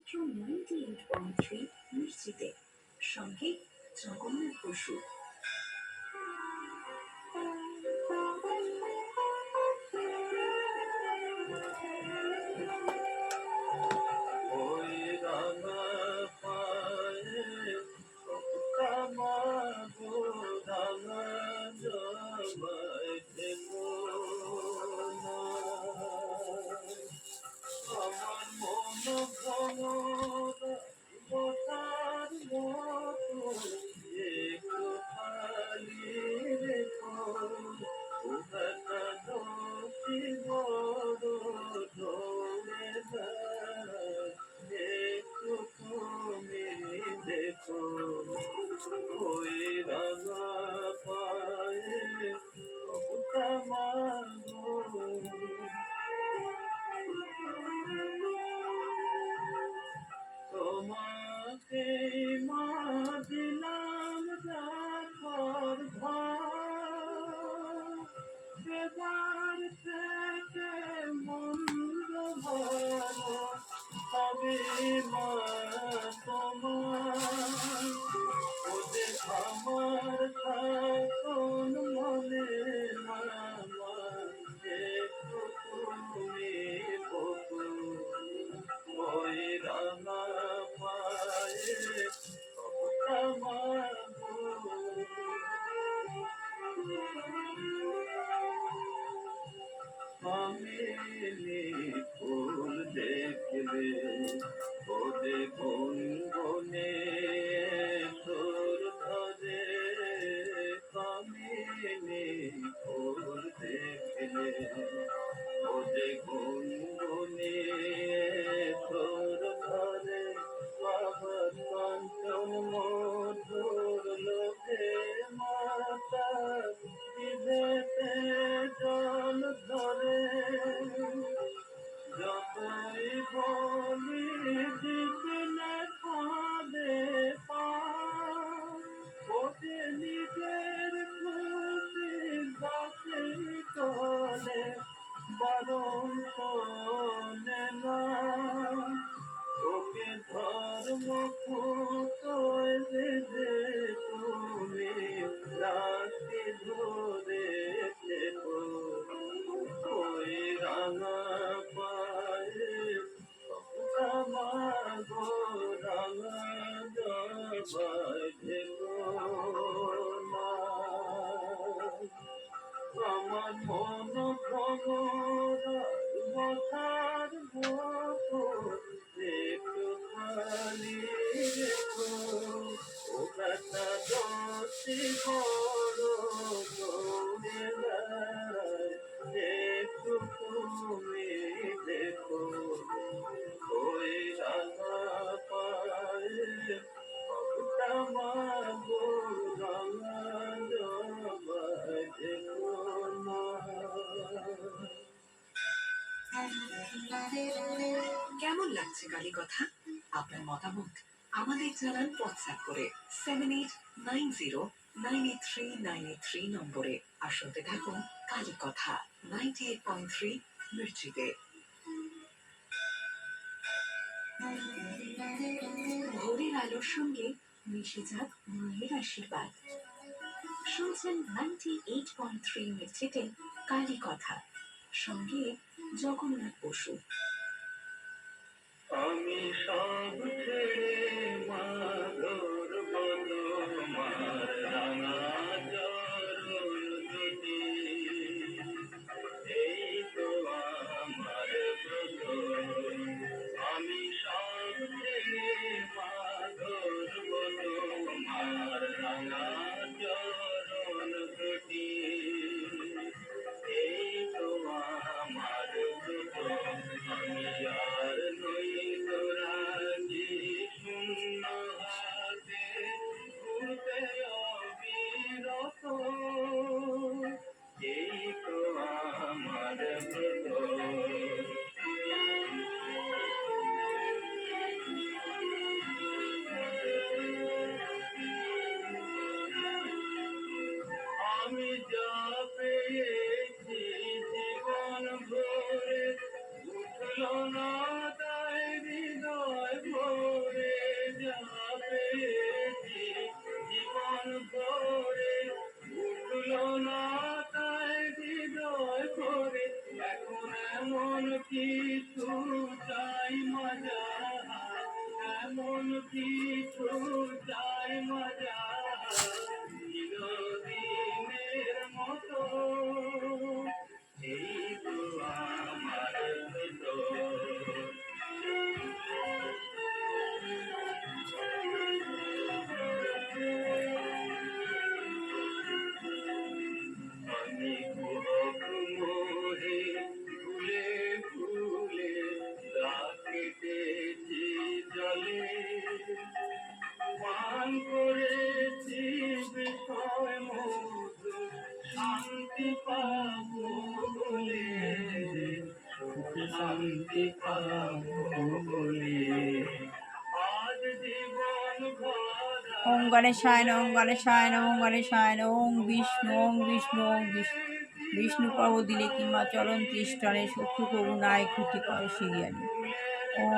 from 98.3 নিশ্চিতে সঙ্গে জগন্নাথ বসু। তোমাকে মা দিলাম রাখার ভার, সেবার থেকে মন্দ ভালো হবে মা তোমার। ওদের আমার থাকুন মনে মামা, একটু তুমি বকুল ওই রাঙা পায়ে আমার আমি ফুল দেখলে ওদে গুন গুনে তোর ধরে, কামিনী ফুল দেখলে ওদে গুন গুনে তোর ধরে, বাবার কাঞ্চন মধুর লোকে মাতা বিদেতে জল ধরে। যতই বলি দিলে খাবে পা, ওকে নিজের খুশি গাছে চলে বারণ শোনে না। ওকে ধর্ম খুঁতোয় বেঁধে তুমি রাখি ধরে থেকো, ওই রাঙা পায়ে আমার গো রাঙা জবাই থেকো না। আমার মন ভ্রমরা বসার মতো একটু খালি রেখো, ও বেটা দোষী বড় করে দেয়, একটু তুমি দেখো ওই রাঙা পায়ে আমার গো রাঙা জবাই থেকো না। কেমন লাগছে কালী কথা? আপনার মতামত আমাদের জানান হোয়াটসঅ্যাপ করে 7890983983 নম্বরে। আর শুনতে থাকুন কালী কথা 98.3 মির্চিতে। ভোরের আলোর সঙ্গে মিশে যাক মায়ের আশীর্বাদ। শুনছেন 98.3 মির্চিতে কালী কথা সঙ্গে জগন্নাথ বসু। আমি সব ছেড়ে মাদর বলো মার রাঙা চরণ দুটি, এই তো আমার ব্রত। আমি সব ছেড়ে মাদর বলো মার রাঙা চরণ দুটি, এই তো আমার ব্রত। আমি আর নই তোরা এমন কিছু যার মজা চিরদিনের মতো এই তো আমার ভেতর। আমি কুহক মোহে ভুলে ভুলে রাত কেটেছি জলে, পান করেছি বিষয় মধু শান্তি পাবো বলে, শান্তি পাবো বলে আজ জীবন ভরা। ওম গণেশায় নমঃ, ওম গণেশায় নমঃ, ওম গণেশায় নমঃ। ওম বিষ্ণু, ওম বিষ্ণু, ওম বিষ্ণু। বিষ্ণু পর্ব দিলে কিংবা চরণ তৃষ্টানে শত্রু প্রভু নাই ক্ষতি করে সিরিয়ানি। ওম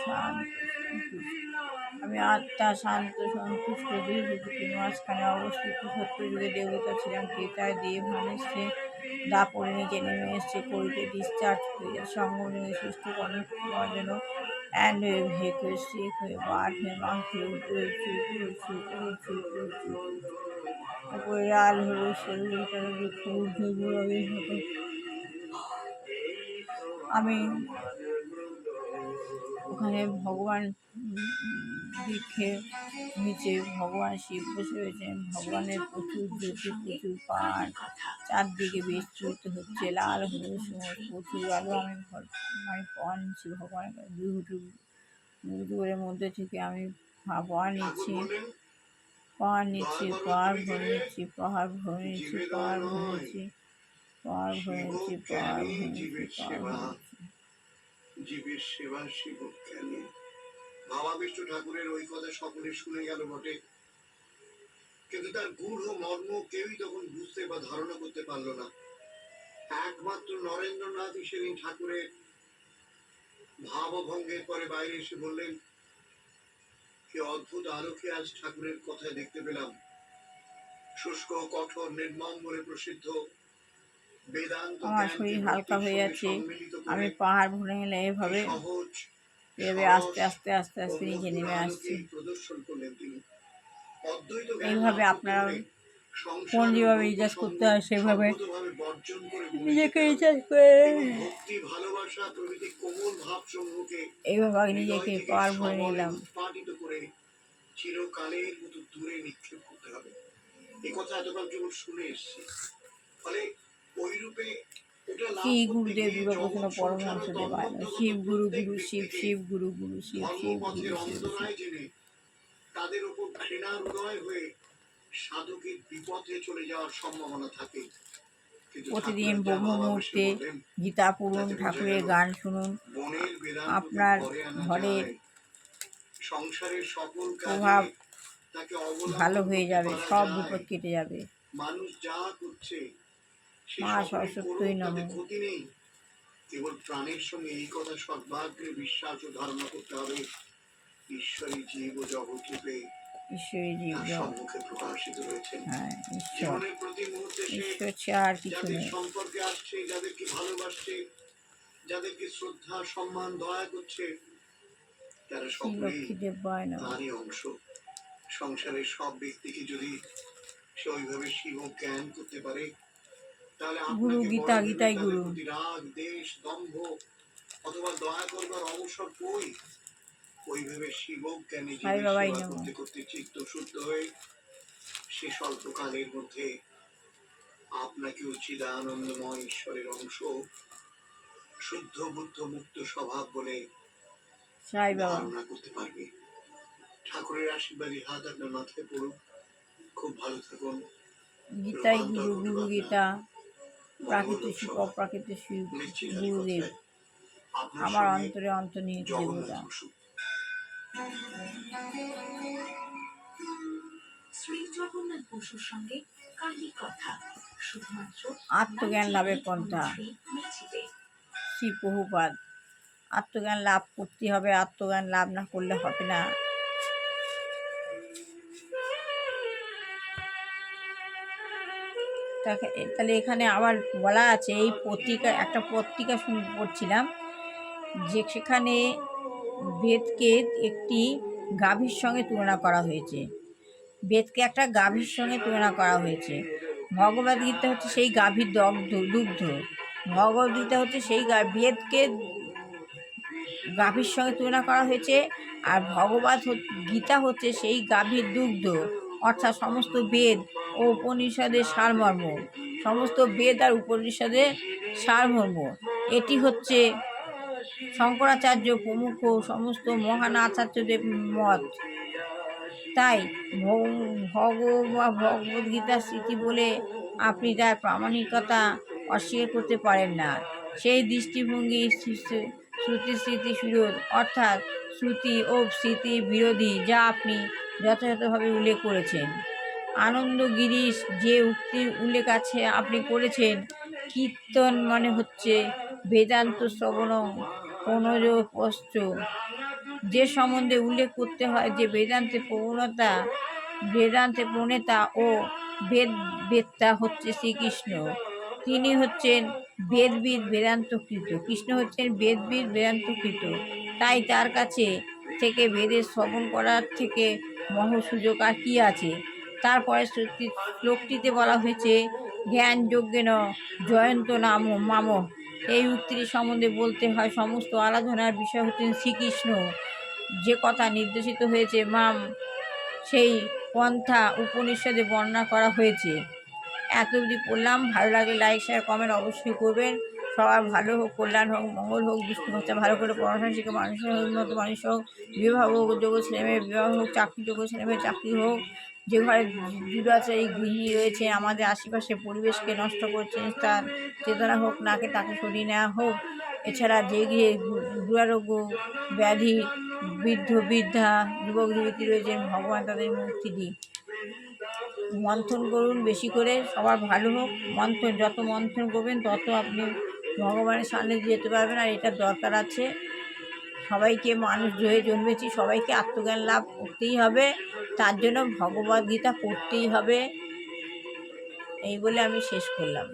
শান্ত সন্তুষ্ট। আমি আত্মা শান্ত সন্তুষ্ট দুই প্রকৃতির মাঝখানে অবস্থিত সত্যযুগে দেবতা ছিলাম ত্রেতায় দেব মানুষে দাপড়ে নিচে নেমে এসছে করিতে ডিসচার্জ হয়ে সঙ্গম নিয়ে সুস্থ কর্ম যেন অ্যান্ড ভেক হয়ে স্ট্রেক হয়ে বার হয়ে মাংসে উপরে উপরে লাল হয়ে শরীরটা দুঃখ ঊর্ধ্বে গোড়াবের মতো আমি ওখানে ভগবান বৃক্ষের নিচে ভগবান শিব বসে রয়েছেন। ভগবানের প্রচুর জ্যোতি, প্রচুর পান, চারদিকে বিস্তৃত হচ্ছে লাল হলুদ সময় প্রচুর আলো। আমি পাওয়া নিচ্ছি ভগবানের কাছে দুপুরের মধ্যে থেকে আমি পাওয়া নিচ্ছি, পাহাড় নিচ্ছি, পাহাড় ভরে নিচ্ছি, পাহাড় ভরে নিচ্ছি, পাহাড় ভরে নিচ্ছি, পাহাড় ভরে নিচ্ছি, পাহাড় ভরে নিচ্ছি, পাহাড় ভরে নিচ্ছি। জীবের সেবা শিব জ্ঞানে। ভাবাবিষ্ট ঠাকুরের ওই কথা সকলে শুনে গেল বটে, কিন্তু তার গূঢ় মর্ম কেউই তখন বুঝতে বা ধারণা করতে পারল না। একমাত্র নরেন্দ্রনাথই সেদিন ঠাকুরের ভাবভঙ্গের পরে বাইরে এসে বললেন, কি অদ্ভুত আলোকে আজ ঠাকুরের কথায় দেখতে পেলাম। শুষ্ক কঠোর নির্মম বলে প্রসিদ্ধ বেদান্ত আমার শরীর হালকা হয়ে যাচ্ছে। আমি পাহাড় ভরে গেলে এভাবে আস্তে আস্তে আস্তে আস্তে নিচে নেমে আসছি। প্রদর্শন করলেন তিনি। এইভাবে আপনারা কোন যেভাবে রিচার্জ করতে হয় সেভাবে নিজেকে রিচার্জ করে এইভাবে আগে নিজেকে পার ভরে নিলাম। চিরকালের মতো দূরে নিক্ষেপ করতে হবে, একথা এতকাল যখন শুনে এসছি। ফলে ওই রূপে শ্রী গুরুদেব দুর্গাপ্রসন্ন পরমহংস দেবায় শিব গুরু গুরু শিব, শিব গুরু গুরু শিব, শিব গুরু শিব শিব। তাদের উপর ঘৃণার উদয় হয়ে সাধকের বিপথে চলে যাওয়ার সম্ভাবনা থাকে। প্রতিদিন ব্রহ্ম মুহূর্তে গীতা পড়ুন, ঠাকুরের গান শুনুন, আপনার ঘরের সংসারের সকল প্রভাব তাকে ভালো হয়ে যাবে, সব বিপদ কেটে যাবে। মানুষ যা করছে মা সরস্বতী নমঃ। ক্ষতি নেই, কেবল প্রাণের সঙ্গে এই কথা সদ্ভাগ্যে বিশ্বাস ও ধারণা করতে হবে। ঈশ্বরী জীব ও জগৎ রূপে ঈশ্বরী জীব সম্মুখে প্রকাশিত রয়েছে। হ্যাঁ, ঈশ্বর, জীবনের প্রতি মুহূর্তে ঈশ্বর ছাড়া আর কিছু যাদের নেই। সম্পর্কে আসছে, যাদেরকে ভালোবাসছে, যাদেরকে শ্রদ্ধা সম্মান দয়া করছে, তারা সকলেই তারই অংশ। সংসারের সব ব্যক্তিকে যদি সে ওইভাবে শিব জ্ঞান করতে পারে, তাহলে গুরু গীতা, গীতাই গুরু। রাগ দেশ দম্ভ অথবা দয়া করবার অবসর কই। ওইভাবে শিব জ্ঞানী সেবা করতে করতে চিত্ত শুদ্ধ হয়ে সে স্বল্পকালের মধ্যে আপনাকে চিদানন্দময় ঈশ্বরের অংশ, শুদ্ধ বুদ্ধ মুক্ত স্বভাব বলে ধারণা করতে পারবে। ঠাকুরের আশীর্বাদী হাত আপনার মাথায় পড়ুক। খুব ভালো থাকুন। গীতাই গুরু, গুরু গীতা, প্রাকৃতিক শিব, অপ্রাকৃতিক শিব গুরুদেব আমার অন্তরে অন্তর্নিহিত দেবতা। শ্রী জগন্নাথ বসুর সঙ্গে কালী কথা, শুধুমাত্র আত্মজ্ঞান লাভের পন্থা। শ্রী প্রভুপাদ। আত্মজ্ঞান লাভ করতে হবে, আত্মজ্ঞান লাভ না করলে হবে না। তাহলে এখানে আবার বলা আছে, এই পত্রিকা একটা পত্রিকা পড়ছিলাম যে সেখানে বেদকে একটি গাভীর সঙ্গে তুলনা করা হয়েছে। বেদকে একটা গাভীর সঙ্গে তুলনা করা হয়েছে। ভগবদ্গীতা হচ্ছে সেই গাভীর দুগ্ধ। ভগবদ্গীতা হচ্ছে সেই বেদকে গাভীর সঙ্গে তুলনা করা হয়েছে, আর গীতা হচ্ছে সেই গাভীর দুগ্ধ, অর্থাৎ সমস্ত বেদ ও উপনিষদের সারমর্ম, সমস্ত বেদ আর উপনিষদের সারমর্ম। এটি হচ্ছে শঙ্করাচার্য প্রমুখ সমস্ত মহান আচার্যদের মত। তাই ভগবদ্গীতার স্মৃতি বলে আপনি তার প্রামাণিকতা অস্বীকার করতে পারেন না। সেই দৃষ্টিভঙ্গি শ্রুতি স্মৃতি বিরোধ, অর্থাৎ শ্রুতি ও স্মৃতি বিরোধী, যা আপনি যথাযথভাবে উল্লেখ করেছেন। আনন্দ গিরিশ যে উক্তির উল্লেখ আছে আপনি করেছেন, কীর্তন মানে হচ্ছে বেদান্ত শ্রবণং পনজপশ্চ, যে সম্বন্ধে উল্লেখ করতে হয় যে বেদান্তে প্রণেতা ও বেদবেত্তা হচ্ছে শ্রীকৃষ্ণ। তিনি হচ্ছেন বেদবিদ বেদান্তকৃত। কৃষ্ণ হচ্ছেন বেদবিদ বেদান্তকৃত। তাই তার কাছে থেকে বেদের শ্রবণ করার থেকে মহসুযোগ আর কি আছে। তারপরে শ্লোকটিতে বলা হয়েছে জ্ঞান যজ্ঞেন জয়ন্ত নাম মাম। এই উক্তির সম্বন্ধে বলতে হয় সমস্ত আরাধনার বিষয় হচ্ছেন শ্রীকৃষ্ণ। যে কথা নির্দেশিত হয়েছে মাম, সেই পন্থা উপনিষদে বর্ণনা করা হয়েছে। এত অবধি পড়লাম। ভালো লাগলে লাইক শেয়ার কমেন্ট অবশ্যই করবেন। সবার ভালো হোক, কল্যাণ হোক, মঙ্গল হোক, দুষ্টু বাচ্চা ভালো করে পড়াশোনা শিখে মানুষের উন্নত মানুষ হোক, বিবাহ হোক, যোগ্য ছেলেমেয়ের বিবাহ হোক, চাকরি যোগ্য ছেলেমেয়ের চাকরি হোক। যে ঘরে দুরাচারী গৃহিণী রয়েছে আমাদের আশেপাশে পরিবেশকে নষ্ট করছেন, তার চেতনা হোক, নাকে তাকে সরিয়ে নেওয়া হোক। এছাড়া যে গৃহে দুরারোগ্য ব্যাধি, বৃদ্ধ বৃদ্ধা, যুবক যুবতী রয়েছেন, ভগবান তাদের মুক্তি দিন। মন্থন করুন বেশি করে, সবার ভালো হোক। যত মন্থন করবেন তত আপনি ভগবানের সামনে যেতে পারবেন। আর এটা দরকার আছে। সবাইকে মানুষ হয়ে জন্মেছি, সবাইকে আত্মজ্ঞান লাভ করতেই হবে। তার জন্য ভগবদ্গীতা পড়তেই হবে। এই বলে আমি শেষ করলাম।